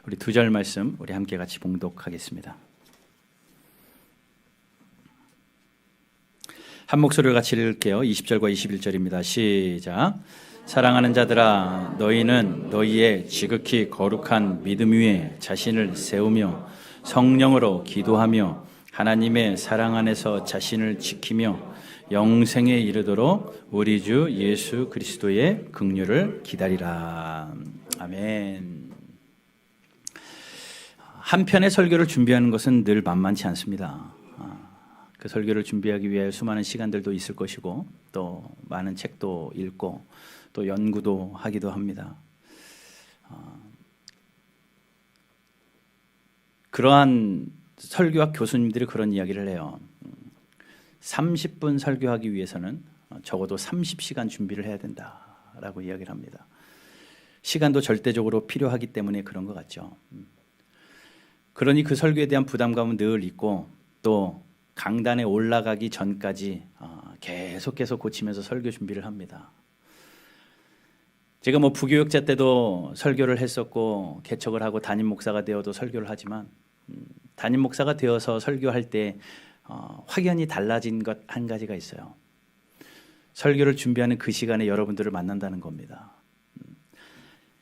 우리 두 절 말씀 우리 함께 같이 봉독하겠습니다. 한 목소리로 같이 읽을게요. 20절과 21절입니다. 시작. 사랑하는 자들아, 너희는 너희의 지극히 거룩한 믿음 위에 자신을 세우며 성령으로 기도하며 하나님의 사랑 안에서 자신을 지키며 영생에 이르도록 우리 주 예수 그리스도의 긍휼을 기다리라. 아멘. 한 편의 설교를 준비하는 것은 늘 만만치 않습니다. 그 설교를 준비하기 위해 수많은 시간들도 있을 것이고 또 많은 책도 읽고 또 연구도 하기도 합니다. 그러한 설교학 교수님들이 그런 이야기를 해요. 30분 설교하기 위해서는 적어도 30시간 준비를 해야 된다라고 이야기를 합니다. 시간도 절대적으로 필요하기 때문에 그런 것 같죠. 그러니 그 설교에 대한 부담감은 늘 있고 또 강단에 올라가기 전까지 계속해서 고치면서 설교 준비를 합니다. 제가 부교육자 때도 설교를 했었고 개척을 하고 담임 목사가 되어도 설교를 하지만 담임 목사가 되어서 설교할 때 확연히 달라진 것 한 가지가 있어요. 설교를 준비하는 그 시간에 여러분들을 만난다는 겁니다.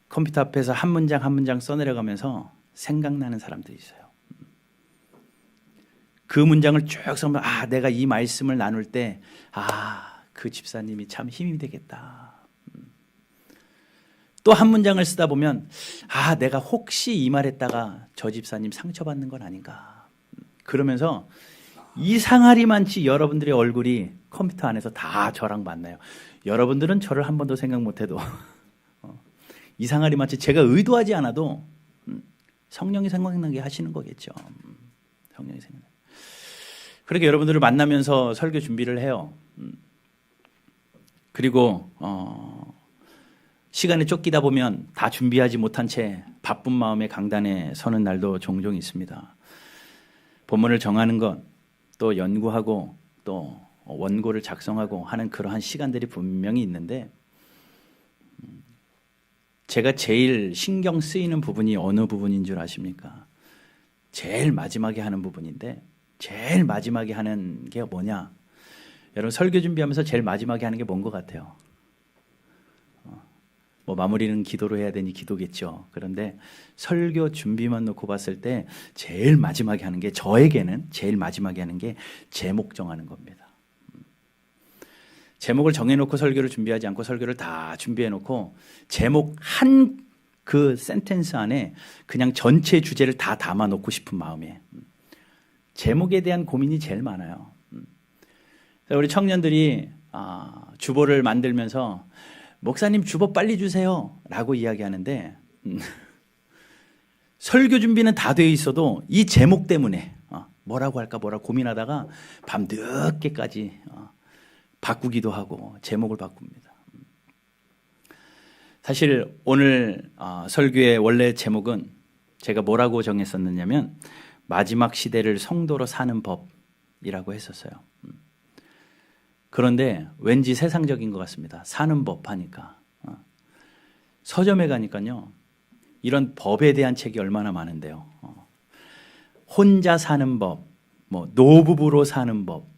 컴퓨터 앞에서 한 문장 한 문장 써내려가면서 생각나는 사람들이 있어요. 그 문장을 쭉 써보면 내가 이 말씀을 나눌 때 그 집사님이 참 힘이 되겠다. 또 한 문장을 쓰다 보면 내가 혹시 이 말했다가 저 집사님 상처받는 건 아닌가. 그러면서 이상하리만치 여러분들의 얼굴이 컴퓨터 안에서 다 저랑 만나요. 여러분들은 저를 한 번도 생각 못해도 이상하리만치 제가 의도하지 않아도 성령이 생각나게 하시는 거겠죠. 성령이 생각나게. 그렇게 여러분들을 만나면서 설교 준비를 해요. 그리고 시간에 쫓기다 보면 다 준비하지 못한 채 바쁜 마음에 강단에 서는 날도 종종 있습니다. 본문을 정하는 것, 또 연구하고 또 원고를 작성하고 하는 그러한 시간들이 분명히 있는데 제가 제일 신경 쓰이는 부분이 어느 부분인 줄 아십니까? 제일 마지막에 하는 부분인데 제일 마지막에 하는 게 뭐냐? 여러분 설교 준비하면서 제일 마지막에 하는 게 뭔 것 같아요? 마무리는 기도로 해야 되니 기도겠죠. 그런데 설교 준비만 놓고 봤을 때 제일 마지막에 하는 게 저에게는 제일 마지막에 하는 게 제목 정하는 겁니다. 제목을 정해놓고 설교를 준비하지 않고 설교를 다 준비해놓고 제목 한 그 센텐스 안에 그냥 전체 주제를 다 담아놓고 싶은 마음이에요. 제목에 대한 고민이 제일 많아요. 우리 청년들이 주보를 만들면서 목사님 주보 빨리 주세요 라고 이야기하는데 설교 준비는 다 되어 있어도 이 제목 때문에 뭐라고 할까 고민하다가 밤 늦게까지 바꾸기도 하고 제목을 바꿉니다. 사실 오늘 설교의 원래 제목은 제가 뭐라고 정했었느냐면 마지막 시대를 성도로 사는 법이라고 했었어요. 그런데 왠지 세상적인 것 같습니다. 사는 법 하니까. 서점에 가니까요. 이런 법에 대한 책이 얼마나 많은데요. 혼자 사는 법, 노부부로 사는 법,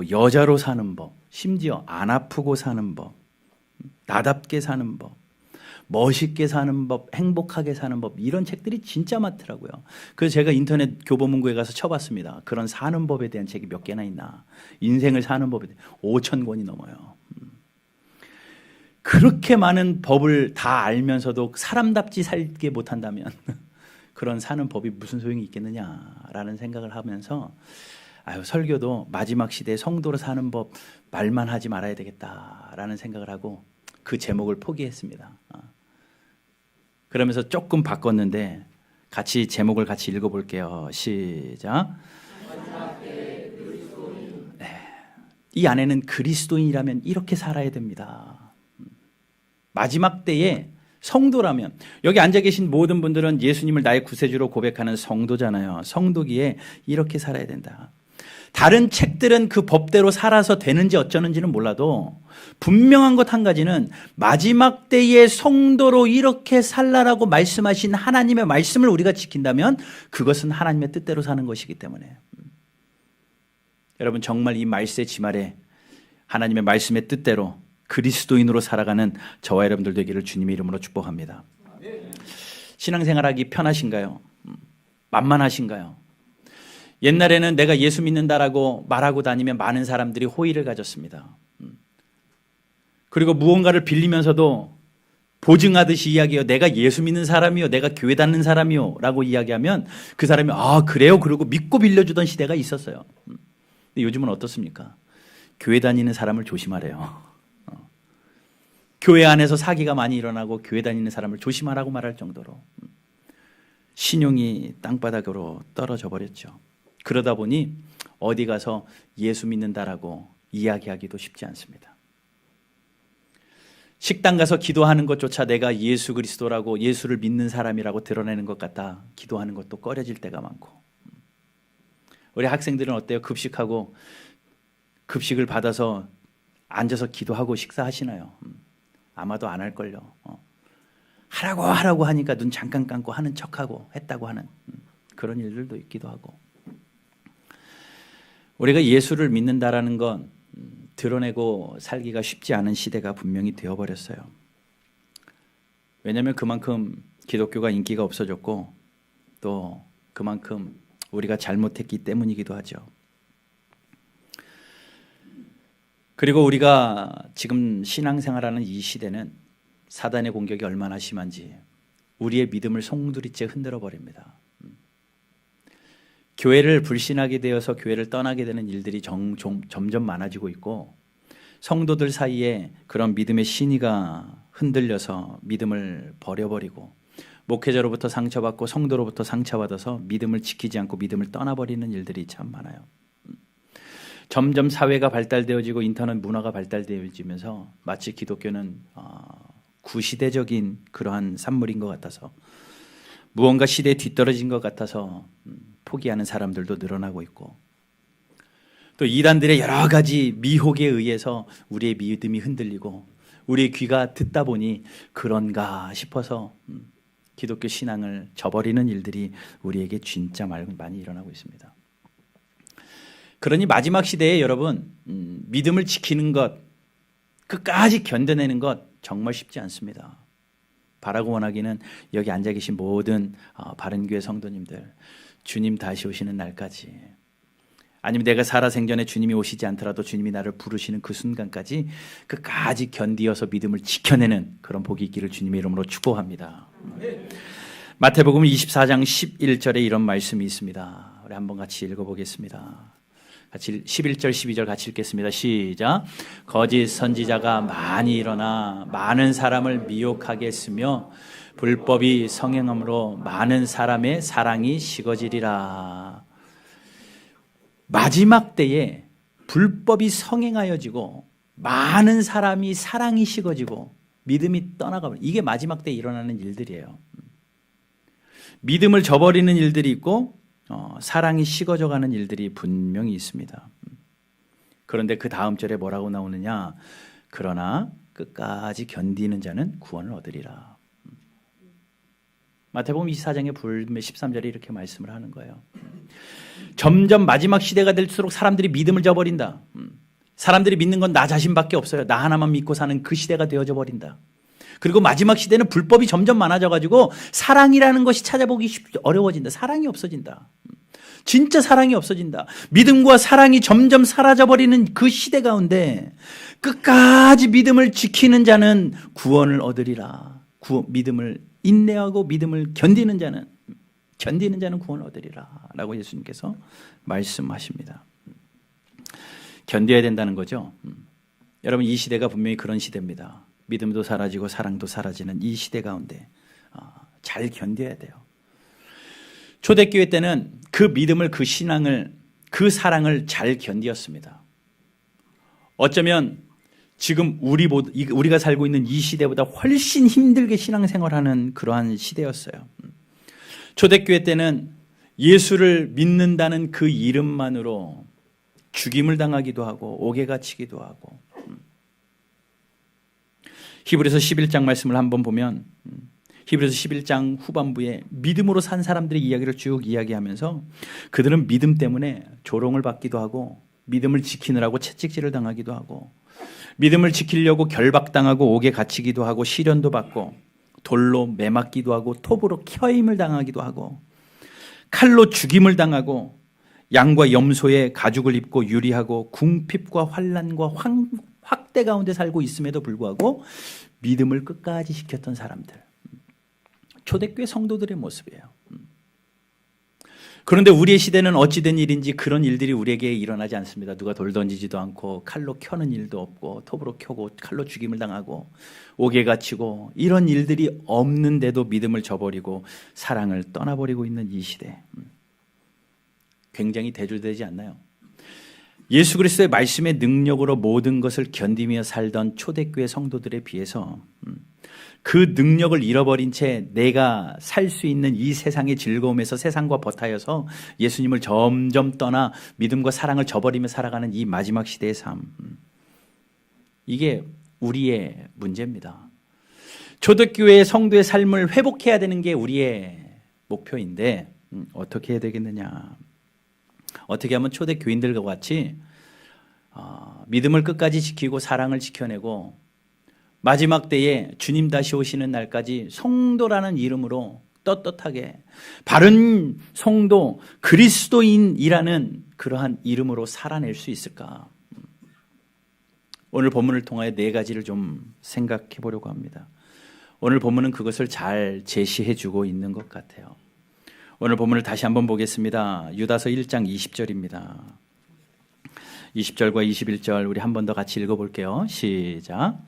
여자로 사는 법, 심지어 안 아프고 사는 법, 나답게 사는 법, 멋있게 사는 법, 행복하게 사는 법 이런 책들이 진짜 많더라고요. 그래서 제가 인터넷 교보문고에 가서 쳐봤습니다. 그런 사는 법에 대한 책이 몇 개나 있나. 인생을 사는 법에 대한 5,000권이 넘어요. 그렇게 많은 법을 다 알면서도 사람답지 살게 못한다면 그런 사는 법이 무슨 소용이 있겠느냐라는 생각을 하면서 설교도 마지막 시대에 성도로 사는 법 말만 하지 말아야 되겠다라는 생각을 하고 그 제목을 포기했습니다. 그러면서 조금 바꿨는데 같이 제목을 같이 읽어볼게요. 시작. 이 안에는 그리스도인이라면 이렇게 살아야 됩니다. 마지막 때에 성도라면 여기 앉아 계신 모든 분들은 예수님을 나의 구세주로 고백하는 성도잖아요. 성도기에 이렇게 살아야 된다. 다른 책들은 그 법대로 살아서 되는지 어쩌는지는 몰라도 분명한 것 한 가지는 마지막 때의 성도로 이렇게 살라라고 말씀하신 하나님의 말씀을 우리가 지킨다면 그것은 하나님의 뜻대로 사는 것이기 때문에 여러분 정말 이 말세 지말에 하나님의 말씀의 뜻대로 그리스도인으로 살아가는 저와 여러분들 되기를 주님의 이름으로 축복합니다. 신앙생활하기 편하신가요? 만만하신가요? 옛날에는 내가 예수 믿는다라고 말하고 다니면 많은 사람들이 호의를 가졌습니다. 그리고 무언가를 빌리면서도 보증하듯이 이야기해요. 내가 예수 믿는 사람이요, 내가 교회 다니는 사람이요 라고 이야기하면 그 사람이 아 그래요? 그러고 믿고 빌려주던 시대가 있었어요. 근데 요즘은 어떻습니까? 교회 다니는 사람을 조심하래요. 교회 안에서 사기가 많이 일어나고 교회 다니는 사람을 조심하라고 말할 정도로 신용이 땅바닥으로 떨어져 버렸죠. 그러다 보니 어디 가서 예수 믿는다라고 이야기하기도 쉽지 않습니다. 식당 가서 기도하는 것조차 내가 예수 그리스도라고 예수를 믿는 사람이라고 드러내는 것 같다 기도하는 것도 꺼려질 때가 많고 우리 학생들은 어때요? 급식하고 급식을 받아서 앉아서 기도하고 식사하시나요? 아마도 안 할걸요. 하라고 하니까 눈 잠깐 감고 하는 척하고 했다고 하는 그런 일들도 있기도 하고 우리가 예수를 믿는다라는 건 드러내고 살기가 쉽지 않은 시대가 분명히 되어버렸어요. 왜냐하면 그만큼 기독교가 인기가 없어졌고 또 그만큼 우리가 잘못했기 때문이기도 하죠. 그리고 우리가 지금 신앙생활하는 이 시대는 사단의 공격이 얼마나 심한지 우리의 믿음을 송두리째 흔들어 버립니다. 교회를 불신하게 되어서 교회를 떠나게 되는 일들이 점점 많아지고 있고 성도들 사이에 그런 믿음의 신의가 흔들려서 믿음을 버려버리고 목회자로부터 상처받고 성도로부터 상처받아서 믿음을 지키지 않고 믿음을 떠나버리는 일들이 참 많아요. 점점 사회가 발달되어지고 인터넷 문화가 발달되어지면서 마치 기독교는 구시대적인 그러한 산물인 것 같아서 무언가 시대에 뒤떨어진 것 같아서 포기하는 사람들도 늘어나고 있고 또 이단들의 여러 가지 미혹에 의해서 우리의 믿음이 흔들리고 우리의 귀가 듣다 보니 그런가 싶어서 기독교 신앙을 저버리는 일들이 우리에게 진짜 많이 일어나고 있습니다. 그러니 마지막 시대에 여러분 믿음을 지키는 것 끝까지 견뎌내는 것 정말 쉽지 않습니다. 바라고 원하기는 여기 앉아 계신 모든 바른교회 성도님들 주님 다시 오시는 날까지 아니면 내가 살아생전에 주님이 오시지 않더라도 주님이 나를 부르시는 그 순간까지 끝까지 견디어서 믿음을 지켜내는 그런 복이 있기를 주님의 이름으로 축복합니다. 마태복음 24장 11절에 이런 말씀이 있습니다. 우리 한번 같이 읽어보겠습니다. 같이 11절 12절 같이 읽겠습니다. 시작. 거짓 선지자가 많이 일어나 많은 사람을 미혹하게 했으며 불법이 성행함으로 많은 사람의 사랑이 식어지리라. 마지막 때에 불법이 성행하여지고 많은 사람이 사랑이 식어지고 믿음이 떠나가버려. 이게 마지막 때에 일어나는 일들이에요. 믿음을 저버리는 일들이 있고 사랑이 식어져가는 일들이 분명히 있습니다. 그런데 그 다음 절에 뭐라고 나오느냐? 그러나 끝까지 견디는 자는 구원을 얻으리라. 마태복음 24장의 13절에 이렇게 말씀을 하는 거예요. 점점 마지막 시대가 될수록 사람들이 믿음을 저버린다. 사람들이 믿는 건 나 자신밖에 없어요. 나 하나만 믿고 사는 그 시대가 되어져 버린다. 그리고 마지막 시대는 불법이 점점 많아져가지고 사랑이라는 것이 찾아보기 어려워진다. 사랑이 없어진다. 진짜 사랑이 없어진다. 믿음과 사랑이 점점 사라져버리는 그 시대 가운데 끝까지 믿음을 지키는 자는 구원을 얻으리라. 믿음을 인내하고 믿음을 견디는 자는 구원을 얻으리라 라고 예수님께서 말씀하십니다. 견뎌야 된다는 거죠. 여러분 이 시대가 분명히 그런 시대입니다. 믿음도 사라지고 사랑도 사라지는 이 시대 가운데 잘 견뎌야 돼요. 초대교회 때는 그 믿음을, 그 신앙을, 그 사랑을 잘 견디었습니다. 어쩌면 지금 우리가 살고 있는 이 시대보다 훨씬 힘들게 신앙생활하는 그러한 시대였어요. 초대교회 때는 예수를 믿는다는 그 이름만으로 죽임을 당하기도 하고 옥에 갇히기도 하고. 히브리서 11장 말씀을 한번 보면 히브리서 11장 후반부에 믿음으로 산 사람들의 이야기를 쭉 이야기하면서 그들은 믿음 때문에 조롱을 받기도 하고 믿음을 지키느라고 채찍질을 당하기도 하고 믿음을 지키려고 결박당하고 옥에 갇히기도 하고 시련도 받고 돌로 매맞기도 하고 톱으로 켜임을 당하기도 하고 칼로 죽임을 당하고 양과 염소의 가죽을 입고 유리하고 궁핍과 환난과 확대 가운데 살고 있음에도 불구하고 믿음을 끝까지 지켰던 사람들, 초대교회 성도들의 모습이에요. 그런데 우리의 시대는 어찌된 일인지 그런 일들이 우리에게 일어나지 않습니다. 누가 돌 던지지도 않고 칼로 켜는 일도 없고 톱으로 켜고 칼로 죽임을 당하고 옥에 갇히고 이런 일들이 없는데도 믿음을 저버리고 사랑을 떠나버리고 있는 이 시대, 굉장히 대조되지 않나요? 예수 그리스도의 말씀의 능력으로 모든 것을 견디며 살던 초대교회 성도들에 비해서 그 능력을 잃어버린 채 내가 살 수 있는 이 세상의 즐거움에서 세상과 버타여서 예수님을 점점 떠나 믿음과 사랑을 저버리며 살아가는 이 마지막 시대의 삶, 이게 우리의 문제입니다. 초대교회의 성도의 삶을 회복해야 되는 게 우리의 목표인데 어떻게 해야 되겠느냐? 어떻게 하면 초대교인들과 같이 믿음을 끝까지 지키고 사랑을 지켜내고 마지막 때에 주님 다시 오시는 날까지 성도라는 이름으로 떳떳하게 바른 성도 그리스도인이라는 그러한 이름으로 살아낼 수 있을까? 오늘 본문을 통하여 네 가지를 좀 생각해 보려고 합니다. 오늘 본문은 그것을 잘 제시해 주고 있는 것 같아요. 오늘 본문을 다시 한번 보겠습니다. 유다서 1장 20절입니다. 20절과 21절 우리 한 번 더 같이 읽어볼게요. 시작.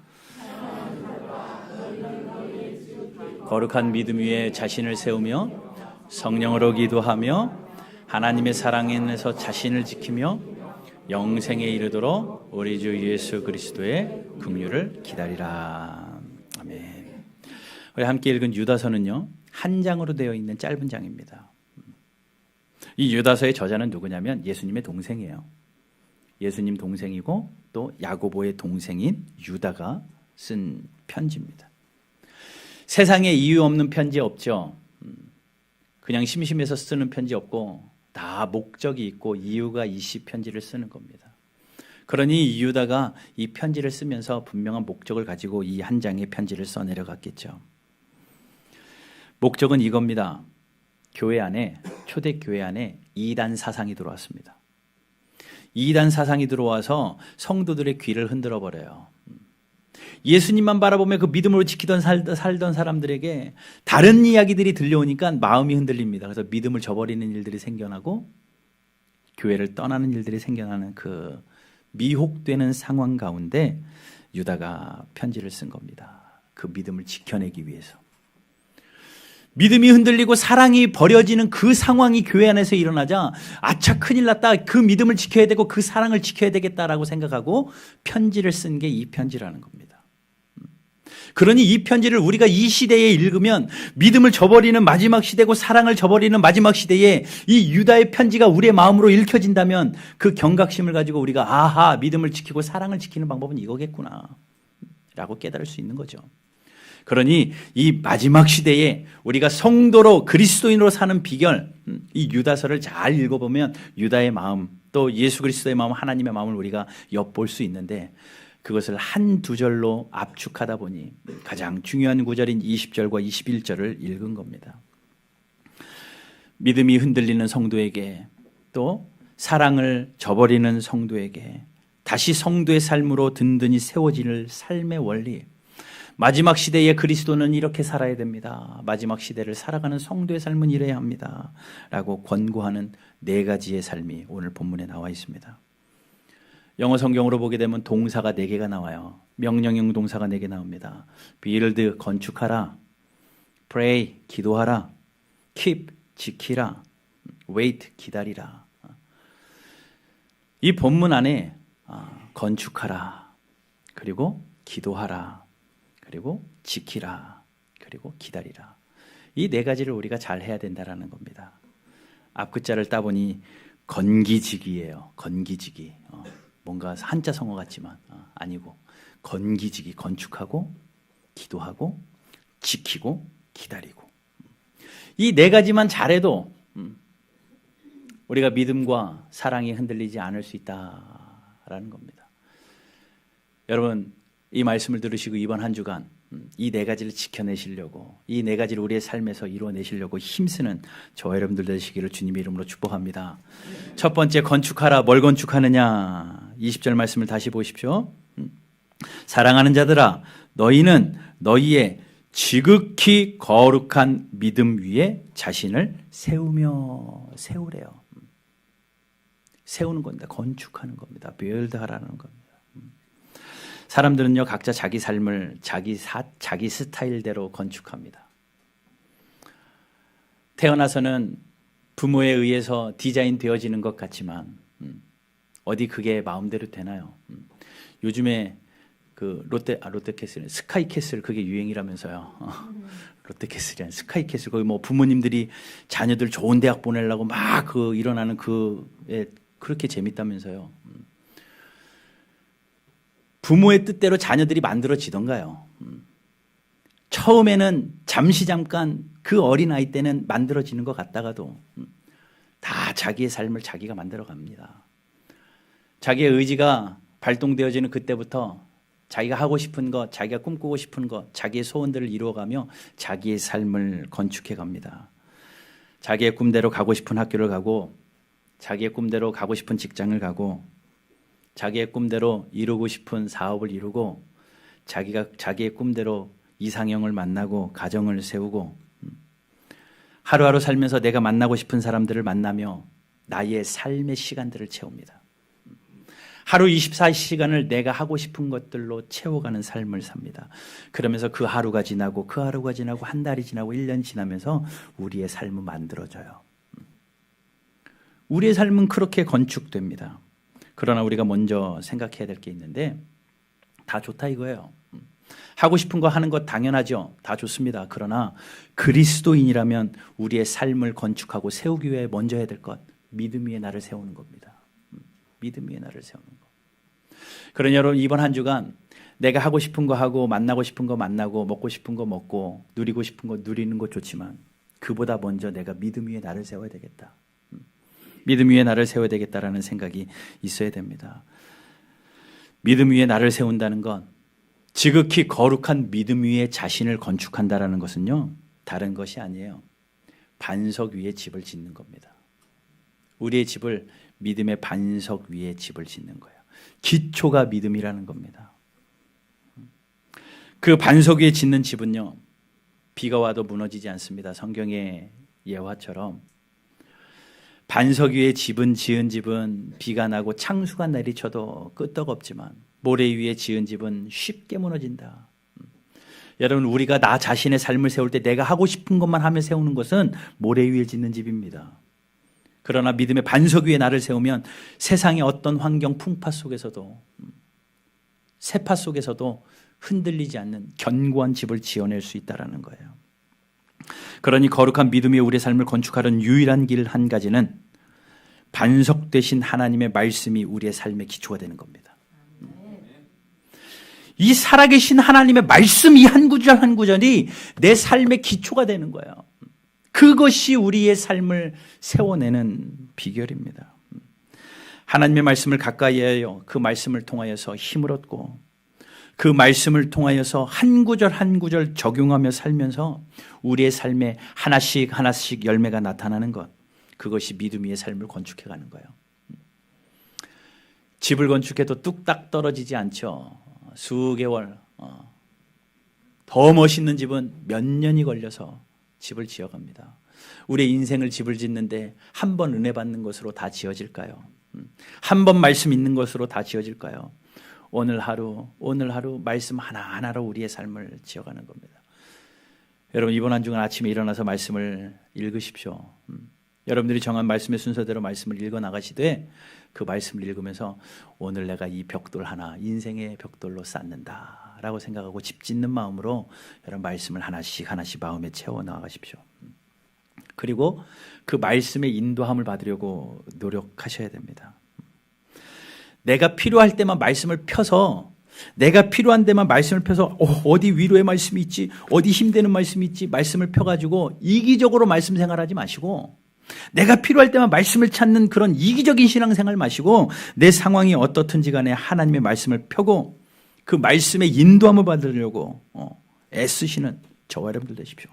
거룩한 믿음 위에 자신을 세우며 성령으로 기도하며 하나님의 사랑에서 자신을 지키며 영생에 이르도록 우리 주 예수 그리스도의 긍휼을 기다리라. 아멘. 우리 함께 읽은 유다서는요, 한 장으로 되어 있는 짧은 장입니다. 이 유다서의 저자는 누구냐면 예수님의 동생이에요. 예수님 동생이고 또 야고보의 동생인 유다가 쓴 편지입니다. 세상에 이유 없는 편지 없죠. 그냥 심심해서 쓰는 편지 없고 다 목적이 있고 이유가 있이 편지를 쓰는 겁니다. 그러니 유다가 이 편지를 쓰면서 분명한 목적을 가지고 이 한 장의 편지를 써내려갔겠죠. 목적은 이겁니다. 교회 안에, 초대교회 안에 이단 사상이 들어왔습니다. 이단 사상이 들어와서 성도들의 귀를 흔들어 버려요. 예수님만 바라보며 그 믿음으로 지키던 살던 사람들에게 다른 이야기들이 들려오니까 마음이 흔들립니다. 그래서 믿음을 저버리는 일들이 생겨나고 교회를 떠나는 일들이 생겨나는 그 미혹되는 상황 가운데 유다가 편지를 쓴 겁니다. 그 믿음을 지켜내기 위해서. 믿음이 흔들리고 사랑이 버려지는 그 상황이 교회 안에서 일어나자 아차 큰일 났다. 그 믿음을 지켜야 되고 그 사랑을 지켜야 되겠다라고 생각하고 편지를 쓴 게 이 편지라는 겁니다. 그러니 이 편지를 우리가 이 시대에 읽으면 믿음을 저버리는 마지막 시대고 사랑을 저버리는 마지막 시대에 이 유다의 편지가 우리의 마음으로 읽혀진다면 그 경각심을 가지고 우리가 아하, 믿음을 지키고 사랑을 지키는 방법은 이거겠구나 라고 깨달을 수 있는 거죠. 그러니 이 마지막 시대에 우리가 성도로 그리스도인으로 사는 비결, 이 유다서를 잘 읽어보면 유다의 마음 또 예수 그리스도의 마음, 하나님의 마음을 우리가 엿볼 수 있는데 그것을 한두 절로 압축하다 보니 가장 중요한 구절인 20절과 21절을 읽은 겁니다. 믿음이 흔들리는 성도에게 또 사랑을 저버리는 성도에게 다시 성도의 삶으로 든든히 세워질 삶의 원리, 마지막 시대의 그리스도는 이렇게 살아야 됩니다. 마지막 시대를 살아가는 성도의 삶은 이래야 합니다. 라고 권고하는 네 가지의 삶이 오늘 본문에 나와 있습니다. 영어 성경으로 보게 되면 동사가 4개가 나와요. 명령형 동사가 4개 나옵니다. build, 건축하라. pray, 기도하라. keep, 지키라. wait, 기다리라. 이 본문 안에 건축하라. 그리고 기도하라. 그리고 지키라. 그리고 기다리라. 이 4가지를 우리가 잘 해야 된다는 겁니다. 앞글자를 따보니 건기지기예요. 건기지기. 뭔가 한자 성어 같지만 아니고 건기지기. 건축하고 기도하고 지키고 기다리고. 이 네 가지만 잘해도 우리가 믿음과 사랑이 흔들리지 않을 수 있다라는 겁니다. 여러분, 이 말씀을 들으시고 이번 한 주간 이 네 가지를 지켜내시려고, 이 네 가지를 우리의 삶에서 이루어내시려고 힘쓰는 저와 여러분들 되시기를 주님의 이름으로 축복합니다. 첫 번째, 건축하라. 뭘 건축하느냐? 20절 말씀을 다시 보십시오. 사랑하는 자들아, 너희는 너희의 지극히 거룩한 믿음 위에 자신을 세우래요. 세우는 겁니다. 건축하는 겁니다. 빌드하라는 겁니다. 사람들은요, 각자 자기 삶을 자기 스타일대로 건축합니다. 태어나서는 부모에 의해서 디자인 되어지는 것 같지만 어디 그게 마음대로 되나요? 요즘에 그 롯데캐슬, 스카이캐슬, 그게 유행이라면서요. 롯데캐슬이 스카이캐슬, 거기 뭐 부모님들이 자녀들 좋은 대학 보내려고 막 그 일어나는 그렇게 재밌다면서요. 부모의 뜻대로 자녀들이 만들어지던가요? 처음에는 잠깐 그 어린아이 때는 만들어지는 것 같다가도 다 자기의 삶을 자기가 만들어갑니다. 자기의 의지가 발동되어지는 그때부터 자기가 하고 싶은 것, 자기가 꿈꾸고 싶은 것, 자기의 소원들을 이루어가며 자기의 삶을 건축해 갑니다. 자기의 꿈대로 가고 싶은 학교를 가고, 자기의 꿈대로 가고 싶은 직장을 가고, 자기의 꿈대로 이루고 싶은 사업을 이루고, 자기의 꿈대로 이상형을 만나고 가정을 세우고, 하루하루 살면서 내가 만나고 싶은 사람들을 만나며 나의 삶의 시간들을 채웁니다. 하루 24시간을 내가 하고 싶은 것들로 채워가는 삶을 삽니다. 그러면서 그 하루가 지나고 한 달이 지나고 1년 지나면서 우리의 삶은 만들어져요. 우리의 삶은 그렇게 건축됩니다. 그러나 우리가 먼저 생각해야 될 게 있는데, 다 좋다 이거예요. 하고 싶은 거 하는 것 당연하죠. 다 좋습니다. 그러나 그리스도인이라면 우리의 삶을 건축하고 세우기 위해 먼저 해야 될 것, 믿음 위에 나를 세우는 겁니다. 믿음 위에 나를 세우는 것. 그러니 여러분, 이번 한 주간 내가 하고 싶은 거 하고, 만나고 싶은 거 만나고, 먹고 싶은 거 먹고, 누리고 싶은 거 누리는 거 좋지만 그보다 먼저 내가 믿음 위에 나를 세워야 되겠다. 믿음 위에 나를 세워야 되겠다라는 생각이 있어야 됩니다. 믿음 위에 나를 세운다는 건, 지극히 거룩한 믿음 위에 자신을 건축한다라는 것은요, 다른 것이 아니에요. 반석 위에 집을 짓는 겁니다. 우리의 집을 믿음의 반석 위에 집을 짓는 거예요. 기초가 믿음이라는 겁니다. 그 반석 위에 짓는 집은요, 비가 와도 무너지지 않습니다. 성경의 예화처럼 반석 위에 지은 집은 비가 나고 창수가 내리쳐도 끄떡없지만 모래 위에 지은 집은 쉽게 무너진다. 여러분, 우리가 나 자신의 삶을 세울 때 내가 하고 싶은 것만 하며 세우는 것은 모래 위에 짓는 집입니다. 그러나 믿음의 반석 위에 나를 세우면 세상의 어떤 환경 풍파 속에서도, 세파 속에서도 흔들리지 않는 견고한 집을 지어낼 수 있다는 거예요. 그러니 거룩한 믿음 위에 우리의 삶을 건축하는 유일한 길 한 가지는 반석 되신 하나님의 말씀이 우리의 삶의 기초가 되는 겁니다. 이 살아계신 하나님의 말씀, 이 한 구절 한 구절이 내 삶의 기초가 되는 거예요. 그것이 우리의 삶을 세워내는 비결입니다. 하나님의 말씀을 가까이 하여 그 말씀을 통하여서 힘을 얻고, 그 말씀을 통하여서 한 구절 한 구절 적용하며 살면서 우리의 삶에 하나씩 하나씩 열매가 나타나는 것, 그것이 믿음 위의 삶을 건축해가는 거예요. 집을 건축해도 뚝딱 떨어지지 않죠. 수개월, 더 멋있는 집은 몇 년이 걸려서 집을 지어갑니다. 우리의 인생을 집을 짓는데 한 번 은혜 받는 것으로 다 지어질까요? 한 번 말씀 있는 것으로 다 지어질까요? 오늘 하루 말씀 하나하나로 우리의 삶을 지어가는 겁니다. 여러분, 이번 한 주간 아침에 일어나서 말씀을 읽으십시오. 여러분들이 정한 말씀의 순서대로 말씀을 읽어 나가시되, 그 말씀을 읽으면서 오늘 내가 이 벽돌 하나 인생의 벽돌로 쌓는다 라고 생각하고 집 짓는 마음으로 여러분 말씀을 하나씩 하나씩 마음에 채워 나가십시오. 그리고 그 말씀의 인도함을 받으려고 노력하셔야 됩니다. 내가 필요할 때만 말씀을 펴서, 내가 필요한 데만 말씀을 펴서 어디 위로의 말씀이 있지, 어디 힘되는 말씀이 있지, 말씀을 펴가지고 이기적으로 말씀 생활하지 마시고, 내가 필요할 때만 말씀을 찾는 그런 이기적인 신앙생활 마시고, 내 상황이 어떻든지 간에 하나님의 말씀을 펴고 그 말씀의 인도함을 받으려고 애쓰시는 저와 여러분들 되십시오.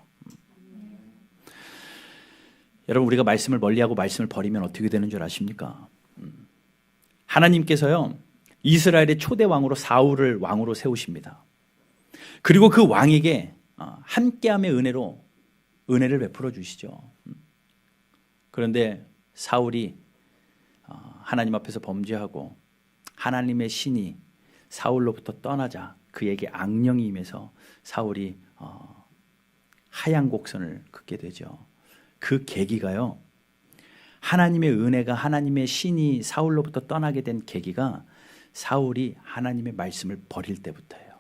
여러분, 우리가 말씀을 멀리하고 말씀을 버리면 어떻게 되는 줄 아십니까? 하나님께서요, 이스라엘의 초대 왕으로 사울을 왕으로 세우십니다. 그리고 그 왕에게 함께함의 은혜를 베풀어 주시죠. 그런데 사울이 하나님 앞에서 범죄하고 하나님의 신이 사울로부터 떠나자 그에게 악령이 임해서 사울이 하얀 곡선을 긋게 되죠. 그 계기가요, 하나님의 은혜가, 하나님의 신이 사울로부터 떠나게 된 계기가 사울이 하나님의 말씀을 버릴 때부터예요.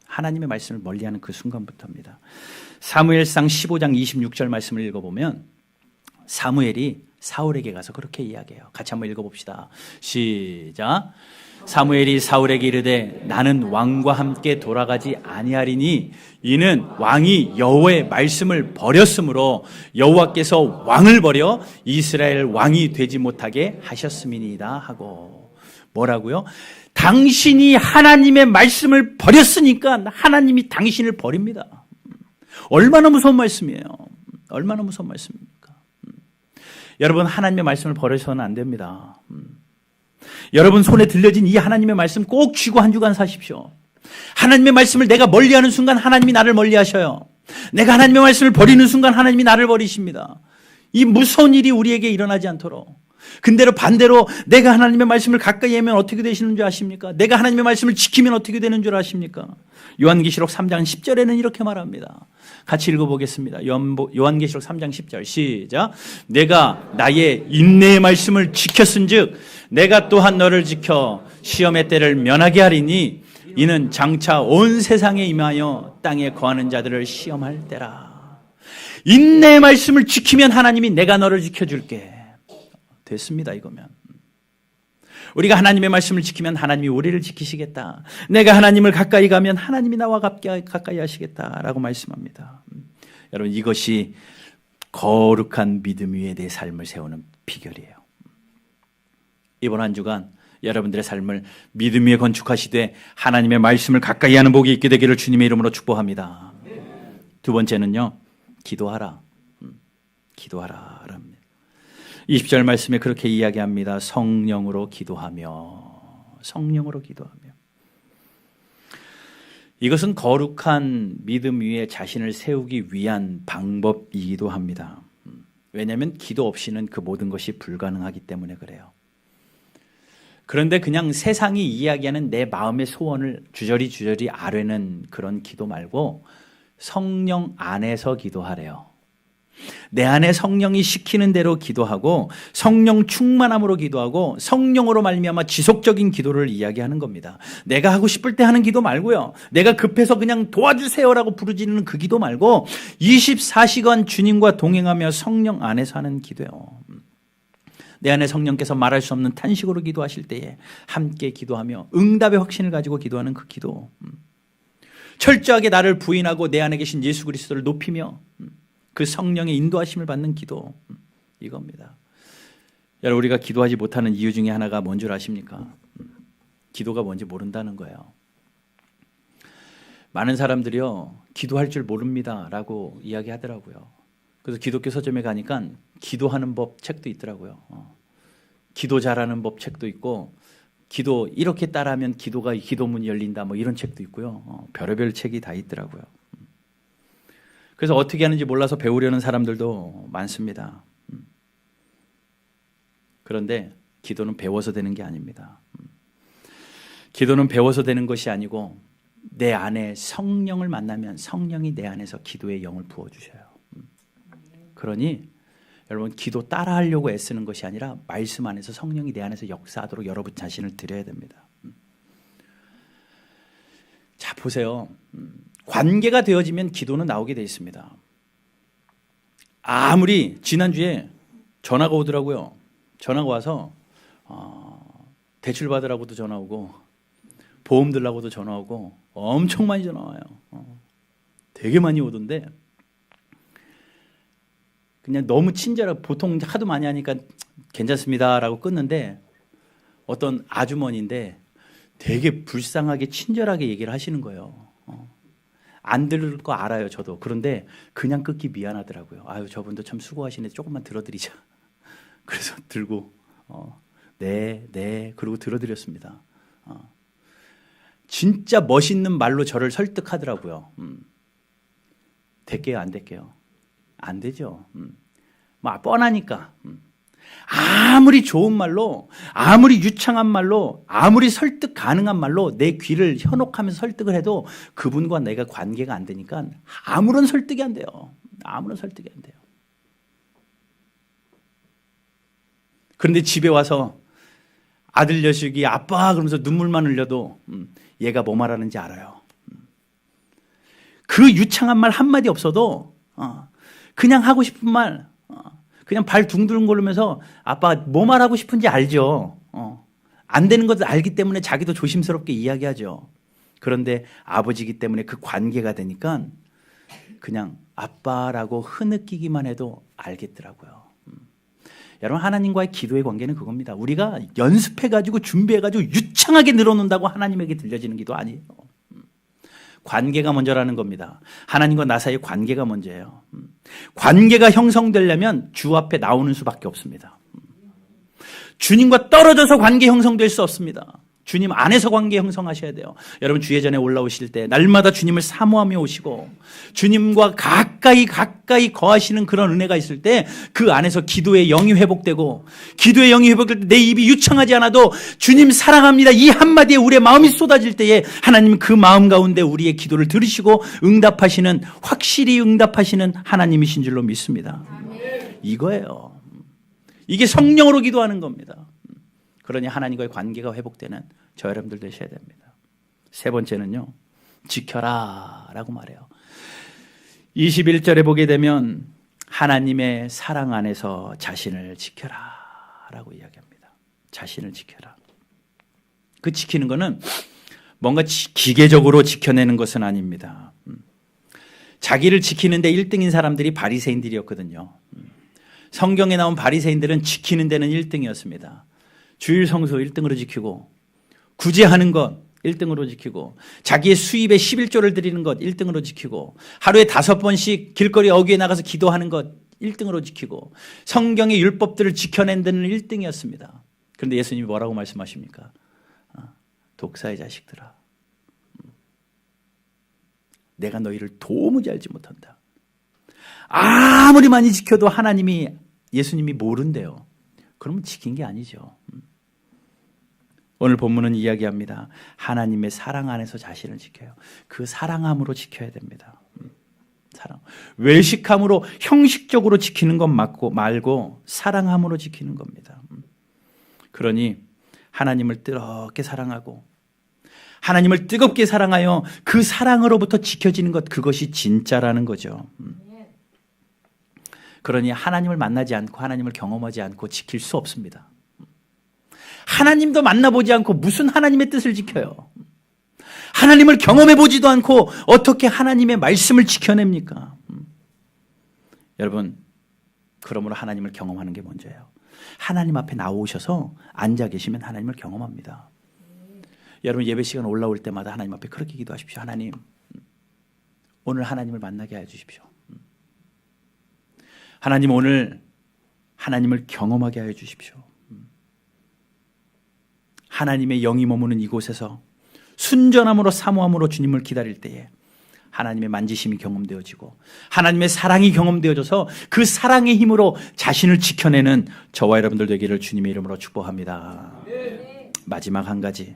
하나님의 말씀을 멀리하는 그 순간부터입니다. 사무엘상 15장 26절 말씀을 읽어보면 사무엘이 사울에게 가서 그렇게 이야기해요. 같이 한번 읽어봅시다. 시작. 사무엘이 사울에게 이르되 나는 왕과 함께 돌아가지 아니하리니 이는 왕이 여호와의 말씀을 버렸으므로 여호와께서 왕을 버려 이스라엘 왕이 되지 못하게 하셨음이니이다 하고. 뭐라고요? 당신이 하나님의 말씀을 버렸으니까 하나님이 당신을 버립니다. 얼마나 무서운 말씀이에요. 얼마나 무서운 말씀입니까? 여러분, 하나님의 말씀을 버려서는 안 됩니다. 여러분 손에 들려진 이 하나님의 말씀 꼭 쥐고 한 주간 사십시오. 하나님의 말씀을 내가 멀리하는 순간 하나님이 나를 멀리하셔요. 내가 하나님의 말씀을 버리는 순간 하나님이 나를 버리십니다. 이 무서운 일이 우리에게 일어나지 않도록. 근데로 반대로 내가 하나님의 말씀을 가까이 하면 어떻게 되시는 줄 아십니까? 내가 하나님의 말씀을 지키면 어떻게 되는 줄 아십니까? 요한계시록 3장 10절에는 이렇게 말합니다. 같이 읽어보겠습니다. 요한계시록 3장 10절 시작. 내가 나의 인내의 말씀을 지켰은즉 내가 또한 너를 지켜 시험의 때를 면하게 하리니 이는 장차 온 세상에 임하여 땅에 거하는 자들을 시험할 때라. 인내의 말씀을 지키면 하나님이 내가 너를 지켜줄게. 됐습니다. 이거면 우리가 하나님의 말씀을 지키면 하나님이 우리를 지키시겠다. 내가 하나님을 가까이 가면 하나님이 나와 가까이 하시겠다라고 말씀합니다. 여러분, 이것이 거룩한 믿음 위에 내 삶을 세우는 비결이에요. 이번 한 주간 여러분들의 삶을 믿음 위에 건축하시되 하나님의 말씀을 가까이 하는 복이 있게 되기를 주님의 이름으로 축복합니다. 두 번째는요, 기도하라. 기도하라. 20절 말씀에 그렇게 이야기합니다. 성령으로 기도하며. 성령으로 기도하며. 이것은 거룩한 믿음 위에 자신을 세우기 위한 방법이기도 합니다. 왜냐하면 기도 없이는 그 모든 것이 불가능하기 때문에 그래요. 그런데 그냥 세상이 이야기하는 내 마음의 소원을 주저리 아뢰는 그런 기도 말고 성령 안에서 기도하래요. 내 안에 성령이 시키는 대로 기도하고 성령 충만함으로 기도하고 성령으로 말미암아 지속적인 기도를 이야기하는 겁니다. 내가 하고 싶을 때 하는 기도 말고요. 내가 급해서 그냥 도와주세요라고 부르짖는 그 기도 말고 24시간 주님과 동행하며 성령 안에서 하는 기도예요. 내 안에 성령께서 말할 수 없는 탄식으로 기도하실 때에 함께 기도하며 응답의 확신을 가지고 기도하는 그 기도. 철저하게 나를 부인하고 내 안에 계신 예수 그리스도를 높이며 그 성령의 인도하심을 받는 기도, 이겁니다. 여러분, 우리가 기도하지 못하는 이유 중에 하나가 뭔 줄 아십니까? 기도가 뭔지 모른다는 거예요. 많은 사람들이요, 기도할 줄 모릅니다 라고 이야기하더라고요. 그래서 기독교 서점에 가니까 기도하는 법 책도 있더라고요. 기도 잘하는 법 책도 있고, 기도 이렇게 따라하면 기도가 기도문이 열린다 뭐 이런 책도 있고요. 별의별 책이 다 있더라고요. 그래서 어떻게 하는지 몰라서 배우려는 사람들도 많습니다. 그런데 기도는 배워서 되는 게 아닙니다. 기도는 배워서 되는 것이 아니고 내 안에 성령을 만나면 성령이 내 안에서 기도의 영을 부어주셔요. 그러니 여러분, 기도 따라하려고 애쓰는 것이 아니라 말씀 안에서 성령이 내 안에서 역사하도록 여러분 자신을 드려야 됩니다. 자, 보세요. 관계가 되어지면 기도는 나오게 돼 있습니다. 아무리 지난주에 전화가 오더라고요. 전화가 와서 대출 받으라고도 전화 오고 보험 들라고도 전화 오고 엄청 많이 전화 와요. 되게 많이 오던데 그냥 너무 친절하고 보통 하도 많이 하니까 괜찮습니다라고 끊는데 어떤 아주머니인데 되게 불쌍하게 친절하게 얘기를 하시는 거예요. 안 들을 거 알아요, 저도. 그런데 그냥 끊기 미안하더라고요. 아유, 저분도 참 수고하시네. 조금만 들어드리자. 그래서 들고 네, 그러고 들어드렸습니다. 진짜 멋있는 말로 저를 설득하더라고요. 될게요, 안 될게요? 안 되죠. 막 뻔하니까. 아무리 좋은 말로, 아무리 유창한 말로, 아무리 설득 가능한 말로 내 귀를 현혹하면서 설득을 해도 그분과 내가 관계가 안 되니까 아무런 설득이 안 돼요. 아무런 설득이 안 돼요. 그런데 집에 와서 아들 녀석이 아빠 그러면서 눈물만 흘려도 얘가 뭐 말하는지 알아요. 그 유창한 말 한마디 없어도 그냥 하고 싶은 말, 그냥 발 둥둥 걸으면서 아빠가 뭐 말하고 싶은지 알죠. 안 되는 것을 알기 때문에 자기도 조심스럽게 이야기하죠. 그런데 아버지이기 때문에 그 관계가 되니까 그냥 아빠라고 흐느끼기만 해도 알겠더라고요. 여러분, 하나님과의 기도의 관계는 그겁니다. 우리가 연습해가지고 준비해가지고 유창하게 늘어놓는다고 하나님에게 들려지는 기도 아니에요. 관계가 먼저라는 겁니다. 하나님과 나 사이의 관계가 먼저예요. 관계가 형성되려면 주 앞에 나오는 수밖에 없습니다. 주님과 떨어져서 관계 형성될 수 없습니다. 주님 안에서 관계 형성하셔야 돼요. 여러분, 주의 전에 올라오실 때 날마다 주님을 사모하며 오시고 주님과 가까이 거하시는 그런 은혜가 있을 때 그 안에서 기도의 영이 회복되고, 기도의 영이 회복될 때 내 입이 유창하지 않아도 주님 사랑합니다 이 한마디에 우리의 마음이 쏟아질 때에 하나님은 그 마음 가운데 우리의 기도를 들으시고 응답하시는, 확실히 응답하시는 하나님이신 줄로 믿습니다. 이거예요. 이게 성령으로 기도하는 겁니다. 그러니 하나님과의 관계가 회복되는 저 여러분들 되셔야 됩니다. 세 번째는요, 지켜라 라고 말해요. 21절에 보게 되면 하나님의 사랑 안에서 자신을 지켜라 라고 이야기합니다. 자신을 지켜라. 그 지키는 거는 뭔가 기계적으로 지켜내는 것은 아닙니다. 자기를 지키는데 1등인 사람들이 바리새인들이었거든요. 성경에 나온 바리새인들은 지키는 데는 1등이었습니다. 주일 성수 1등으로 지키고, 구제하는 것 1등으로 지키고, 자기의 수입의 11조를 드리는 것 1등으로 지키고, 하루에 5번씩 길거리 어귀에 나가서 기도하는 것 1등으로 지키고, 성경의 율법들을 지켜낸 데는 1등이었습니다. 그런데 예수님이 뭐라고 말씀하십니까? 독사의 자식들아, 내가 너희를 도무지 알지 못한다. 아무리 많이 지켜도 예수님이 모른대요. 그러면 지킨 게 아니죠. 오늘 본문은 이야기합니다. 하나님의 사랑 안에서 자신을 지켜요. 그 사랑함으로 지켜야 됩니다. 사랑. 외식함으로 형식적으로 지키는 것 말고 사랑함으로 지키는 겁니다. 그러니 하나님을 뜨겁게 사랑하고, 하나님을 뜨겁게 사랑하여 그 사랑으로부터 지켜지는 것, 그것이 진짜라는 거죠. 그러니 하나님을 만나지 않고 하나님을 경험하지 않고 지킬 수 없습니다. 하나님도 만나보지 않고 무슨 하나님의 뜻을 지켜요? 하나님을 경험해보지도 않고 어떻게 하나님의 말씀을 지켜냅니까? 여러분, 그러므로 하나님을 경험하는 게 먼저예요. 하나님 앞에 나오셔서 앉아 계시면 하나님을 경험합니다. 여러분, 예배 시간 올라올 때마다 하나님 앞에 그렇게 기도하십시오. 하나님, 오늘 하나님을 만나게 해주십시오. 하나님, 오늘 하나님을 경험하게 하여 주십시오. 하나님의 영이 머무는 이곳에서 순전함으로 사모함으로 주님을 기다릴 때에 하나님의 만지심이 경험되어지고 하나님의 사랑이 경험되어져서 그 사랑의 힘으로 자신을 지켜내는 저와 여러분들 되기를 주님의 이름으로 축복합니다. 마지막 한 가지,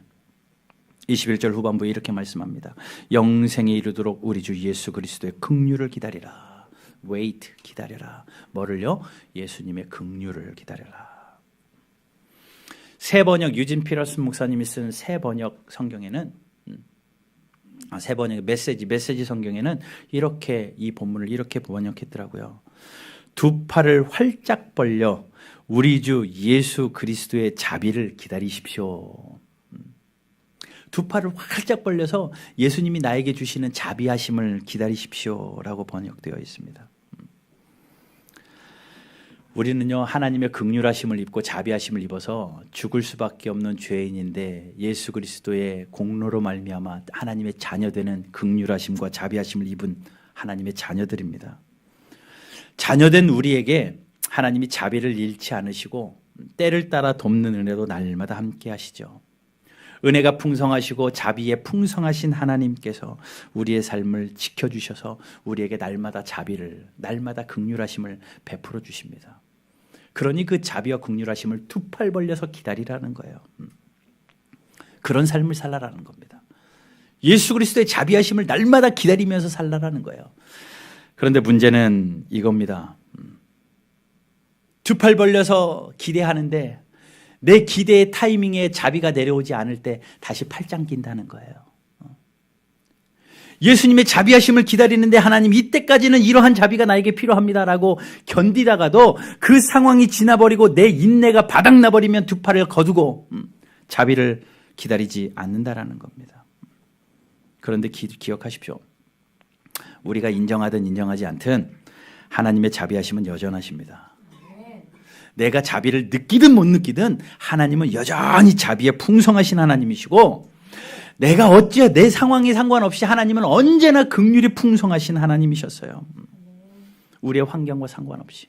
21절 후반부에 이렇게 말씀합니다. 영생에 이르도록 우리 주 예수 그리스도의 긍휼을 기다리라. wait, 기다려라. 뭐를요? 예수님의 긍휼을 기다려라. 새 번역, 유진 피러슨 목사님이 쓴 새 번역 성경에는, 새 번역 메시지 성경에는 이렇게 이 본문을 이렇게 번역했더라고요. 두 팔을 활짝 벌려 우리 주 예수 그리스도의 자비를 기다리십시오. 두 팔을 활짝 벌려서 예수님이 나에게 주시는 자비하심을 기다리십시오라고 번역되어 있습니다. 우리는요, 하나님의 긍휼하심을 입고 자비하심을 입어서 죽을 수밖에 없는 죄인인데 예수 그리스도의 공로로 말미암아 하나님의 자녀되는 긍휼하심과 자비하심을 입은 하나님의 자녀들입니다. 자녀된 우리에게 하나님이 자비를 잃지 않으시고 때를 따라 돕는 은혜도 날마다 함께 하시죠. 은혜가 풍성하시고 자비에 풍성하신 하나님께서 우리의 삶을 지켜주셔서 우리에게 날마다 자비를, 날마다 긍휼하심을 베풀어 주십니다. 그러니 그 자비와 긍휼하심을 두 팔 벌려서 기다리라는 거예요. 그런 삶을 살라라는 겁니다. 예수 그리스도의 자비하심을 날마다 기다리면서 살라라는 거예요. 그런데 문제는 이겁니다. 두 팔 벌려서 기대하는데 내 기대의 타이밍에 자비가 내려오지 않을 때 다시 팔짱 낀다는 거예요. 예수님의 자비하심을 기다리는데 하나님 이때까지는 이러한 자비가 나에게 필요합니다라고 견디다가도 그 상황이 지나버리고 내 인내가 바닥나버리면 두 팔을 거두고 자비를 기다리지 않는다라는 겁니다. 그런데 기억하십시오. 우리가 인정하든 인정하지 않든 하나님의 자비하심은 여전하십니다. 내가 자비를 느끼든 못 느끼든 하나님은 여전히 자비에 풍성하신 하나님이시고 내가 어찌 내 상황에 상관없이 하나님은 언제나 긍휼이 풍성하신 하나님이셨어요. 우리의 환경과 상관없이.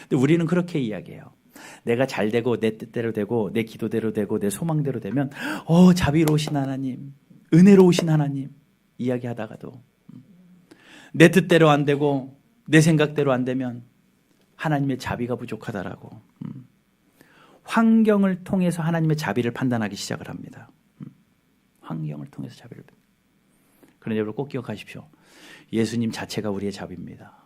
근데 우리는 그렇게 이야기해요. 내가 잘 되고 내 뜻대로 되고 내 기도대로 되고 내 소망대로 되면 자비로우신 하나님, 은혜로우신 하나님 이야기하다가도 내 뜻대로 안 되고 내 생각대로 안 되면 하나님의 자비가 부족하다라고 환경을 통해서 하나님의 자비를 판단하기 시작을 합니다. 환경을 통해서 자비를. 그런데 여러분 꼭 기억하십시오. 예수님 자체가 우리의 자비입니다.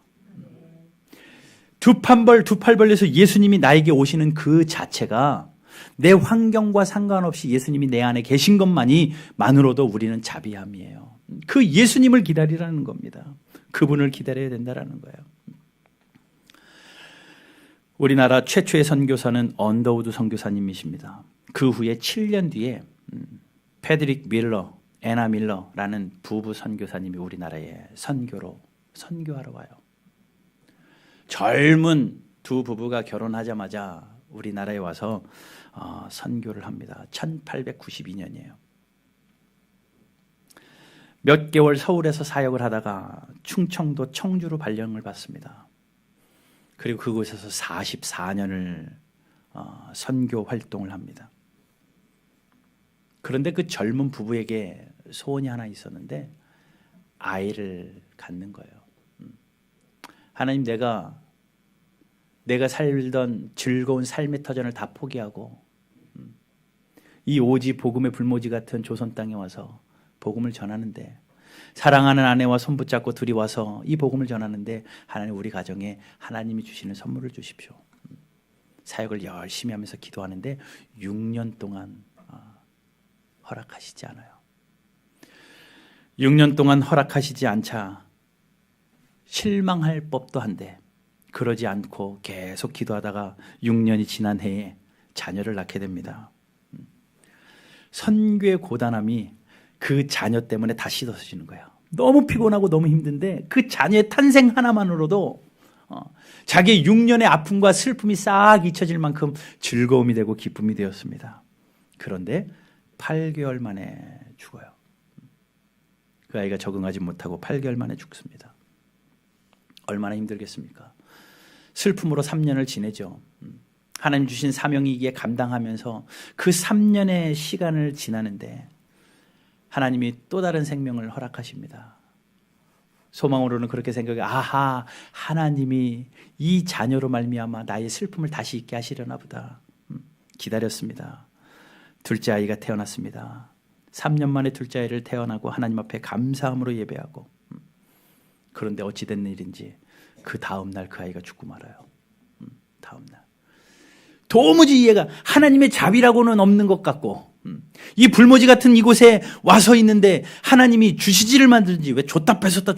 두 팔 벌려서 예수님이 나에게 오시는 그 자체가 내 환경과 상관없이 예수님이 내 안에 계신 것만으로도 우리는 자비함이에요. 그 예수님을 기다리라는 겁니다. 그분을 기다려야 된다라는 거예요. 우리나라 최초의 선교사는 언더우드 선교사님이십니다. 그 후에 7년 뒤에 패드릭 밀러, 애나 밀러라는 부부 선교사님이 우리나라에 선교하러 와요. 젊은 두 부부가 결혼하자마자 우리나라에 와서 선교를 합니다. 1892년이에요. 몇 개월 서울에서 사역을 하다가 충청도 청주로 발령을 받습니다. 그리고 그곳에서 44년을 선교 활동을 합니다. 그런데 그 젊은 부부에게 소원이 하나 있었는데 아이를 갖는 거예요. 하나님, 내가 살던 즐거운 삶의 터전을 다 포기하고 이 오지 복음의 불모지 같은 조선 땅에 와서 복음을 전하는데, 사랑하는 아내와 손 붙잡고 둘이 와서 이 복음을 전하는데 하나님, 우리 가정에 하나님이 주시는 선물을 주십시오. 사역을 열심히 하면서 기도하는데 6년 동안 허락하시지 않아요. 6년 동안 허락하시지 않자 실망할 법도 한데 그러지 않고 계속 기도하다가 6년이 지난 해에 자녀를 낳게 됩니다. 선교의 고단함이 그 자녀 때문에 다 씻어지는 거예요. 너무 피곤하고 너무 힘든데 그 자녀의 탄생 하나만으로도 자기의 6년의 아픔과 슬픔이 싹 잊혀질 만큼 즐거움이 되고 기쁨이 되었습니다. 그런데 8개월 만에 죽어요. 그 아이가 적응하지 못하고 8개월 만에 죽습니다. 얼마나 힘들겠습니까? 슬픔으로 3년을 지내죠. 하나님 주신 사명이기에 감당하면서 그 3년의 시간을 지나는데 하나님이 또 다른 생명을 허락하십니다. 소망으로는 그렇게 생각해, 아하, 하나님이 이 자녀로 말미암아 나의 슬픔을 다시 잊게 하시려나 보다. 기다렸습니다. 둘째 아이가 태어났습니다. 3년 만에 둘째 아이를 태어나고 하나님 앞에 감사함으로 예배하고, 그런데 어찌 된 일인지 그 다음 날 그 아이가 죽고 말아요. 다음 날 도무지 이해가, 하나님의 자비라고는 없는 것 같고, 이 불모지 같은 이곳에 와서 있는데 하나님이 주시지를 만들지 왜 줬다 뺏었다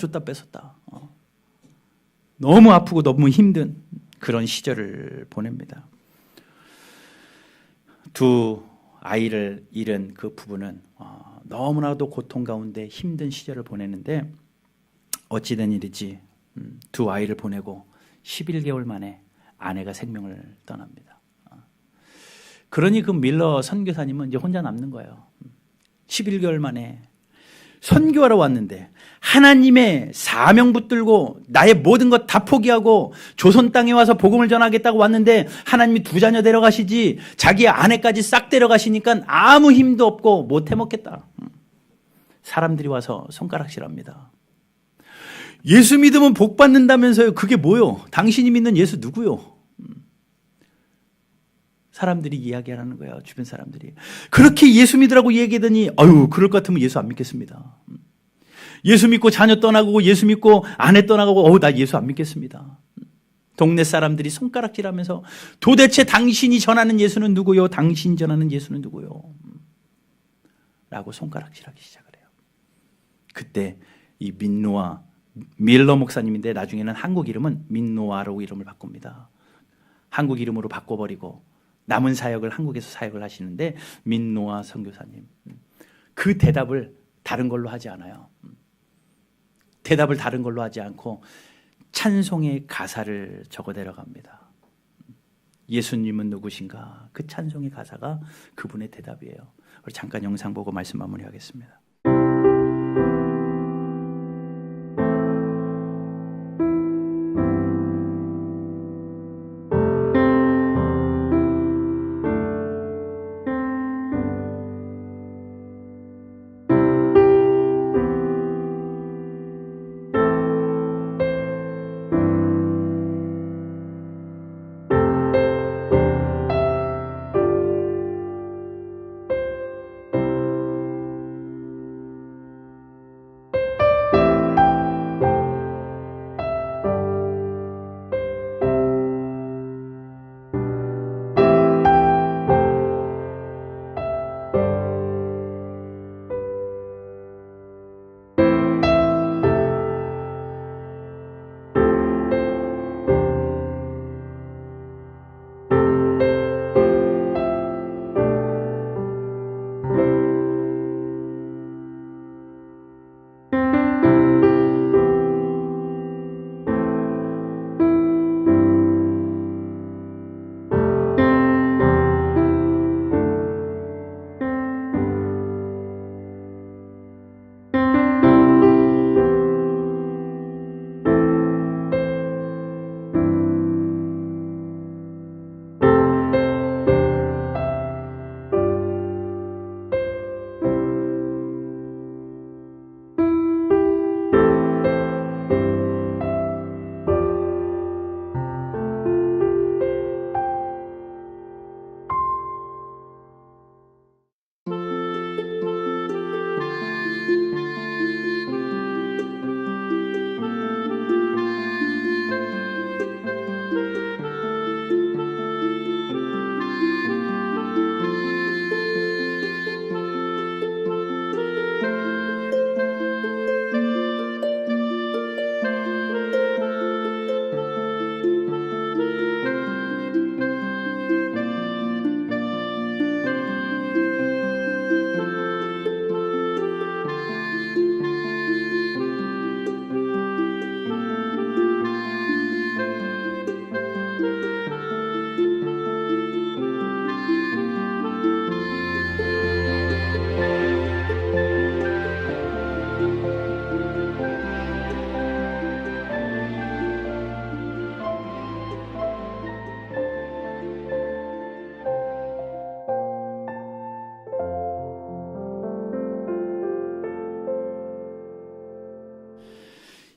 너무 아프고 너무 힘든 그런 시절을 보냅니다. 두 아이를 잃은 그 부부는 너무나도 고통 가운데 힘든 시절을 보내는데 어찌된 일이지 두 아이를 보내고 11개월 만에 아내가 생명을 떠납니다. 그러니 그 밀러 선교사님은 이제 혼자 남는 거예요. 11개월 만에 선교하러 왔는데 하나님의 사명 붙들고 나의 모든 것 다 포기하고 조선 땅에 와서 복음을 전하겠다고 왔는데 하나님이 두 자녀 데려가시지 자기 아내까지 싹 데려가시니까 아무 힘도 없고 못 해먹겠다. 사람들이 와서 손가락질합니다. 예수 믿으면 복 받는다면서요. 그게 뭐요? 당신이 믿는 예수 누구요? 사람들이 이야기하는 거예요. 주변 사람들이. 그렇게 예수 믿으라고 얘기하더니 아유 그럴 것 같으면 예수 안 믿겠습니다. 예수 믿고 자녀 떠나고 예수 믿고 아내 떠나고 나 예수 안 믿겠습니다. 동네 사람들이 손가락질하면서 도대체 당신이 전하는 예수는 누구요? 당신 전하는 예수는 누구요? 라고 손가락질하기 시작을 해요. 그때 이 민노아 밀러 목사님인데 나중에는 한국 이름은 민노아라고 이름을 바꿉니다. 한국 이름으로 바꿔버리고 남은 사역을 한국에서 사역을 하시는데 민노아 선교사님. 그 대답을 다른 걸로 하지 않아요. 대답을 다른 걸로 하지 않고 찬송의 가사를 적어 내려갑니다. 예수님은 누구신가? 그 찬송의 가사가 그분의 대답이에요. 우리 잠깐 영상 보고 말씀 마무리하겠습니다.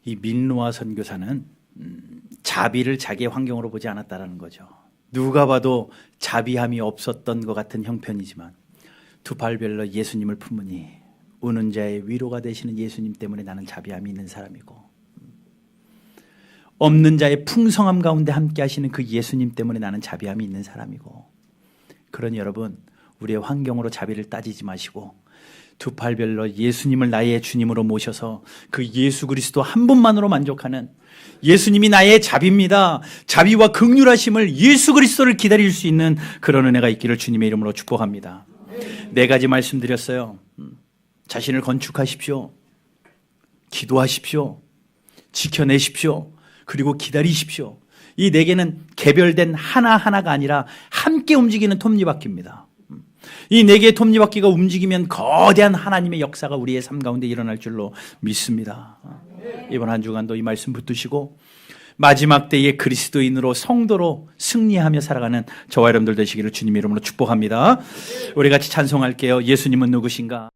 이 민노아 선교사는 자비를 자기의 환경으로 보지 않았다라는 거죠. 누가 봐도 자비함이 없었던 것 같은 형편이지만 두 발별로 예수님을 품으니 우는 자의 위로가 되시는 예수님 때문에 나는 자비함이 있는 사람이고, 없는 자의 풍성함 가운데 함께 하시는 그 예수님 때문에 나는 자비함이 있는 사람이고, 그러니 여러분 우리의 환경으로 자비를 따지지 마시고 두 팔 별러 예수님을 나의 주님으로 모셔서 그 예수 그리스도 한 분만으로 만족하는, 예수님이 나의 자비입니다. 자비와 긍휼하심을, 예수 그리스도를 기다릴 수 있는 그런 은혜가 있기를 주님의 이름으로 축복합니다. 4가지 말씀드렸어요. 자신을 건축하십시오. 기도하십시오. 지켜내십시오. 그리고 기다리십시오. 이 4개는 개별된 하나하나가 아니라 함께 움직이는 톱니바퀴입니다. 이 4개의 톱니바퀴가 움직이면 거대한 하나님의 역사가 우리의 삶 가운데 일어날 줄로 믿습니다. 이번 한 주간도 이 말씀 붙드시고 마지막 때에 그리스도인으로 성도로 승리하며 살아가는 저와 여러분들 되시기를 주님의 이름으로 축복합니다. 우리 같이 찬송할게요. 예수님은 누구신가?